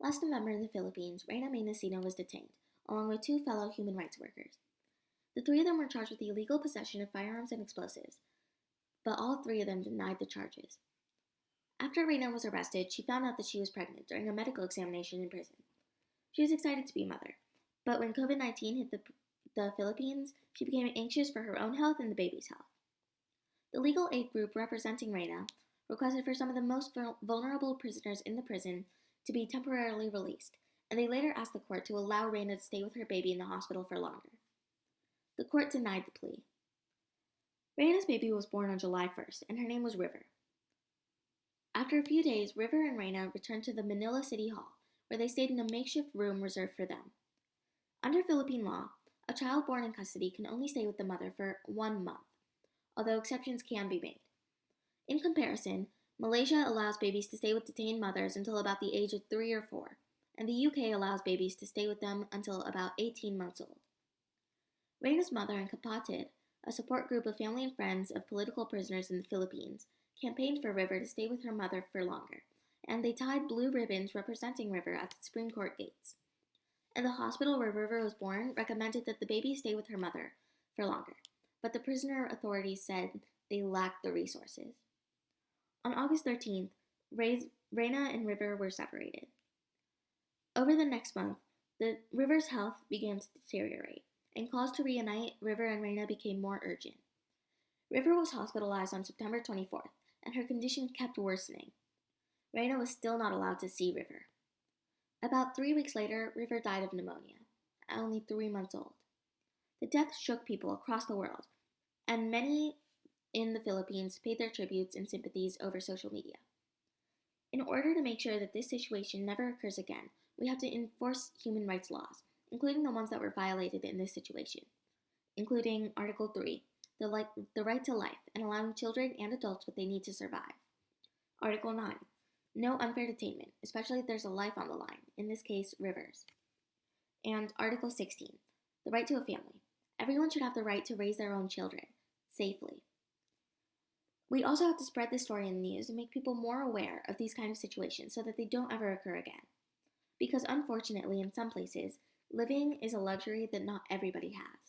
Last November in the Philippines, Reyna Mendocino was detained, along with two fellow human rights workers. The three of them were charged with the illegal possession of firearms and explosives, but all three of them denied the charges. After Reyna was arrested, she found out that she was pregnant during a medical examination in prison. She was excited to be a mother, but when COVID-19 hit the Philippines, she became anxious for her own health and the baby's health. The legal aid group representing Reyna requested for some of the most vulnerable prisoners in the prison to be temporarily released, and they later asked the court to allow Reyna to stay with her baby in the hospital for longer. The court denied the plea. Reyna's baby was born on July 1st, and her name was River. After a few days, River and Reyna returned to the Manila City Hall, where they stayed in a makeshift room reserved for them. Under Philippine law, a child born in custody can only stay with the mother for 1 month, although exceptions can be made. In comparison, Malaysia allows babies to stay with detained mothers until about the age of 3 or 4, and the UK allows babies to stay with them until about 18 months old. Reyna's mother and Kapatid, a support group of family and friends of political prisoners in the Philippines, campaigned for River to stay with her mother for longer, and they tied blue ribbons representing River at the Supreme Court gates. And the hospital where River was born recommended that the baby stay with her mother for longer, but the prisoner authorities said they lacked the resources. On August 13th, Reyna and River were separated. Over the next month, the River's health began to deteriorate, and calls to reunite River and Reyna became more urgent. River was hospitalized on September 24th, and her condition kept worsening. Reyna was still not allowed to see River. About 3 weeks later, River died of pneumonia, at only 3 months old. The death shook people across the world, and many in the Philippines paid their tributes and sympathies over social media. In order to make sure that this situation never occurs again, we have to enforce human rights laws, including the ones that were violated in this situation, including Article 3, the right to life, and allowing children and adults what they need to survive. Article 9, no unfair detainment, especially if there's a life on the line, in this case, River's. And Article 16, the right to a family. Everyone should have the right to raise their own children, safely. We also have to spread this story in the news and make people more aware of these kind of situations so that they don't ever occur again. Because unfortunately, in some places, living is a luxury that not everybody has.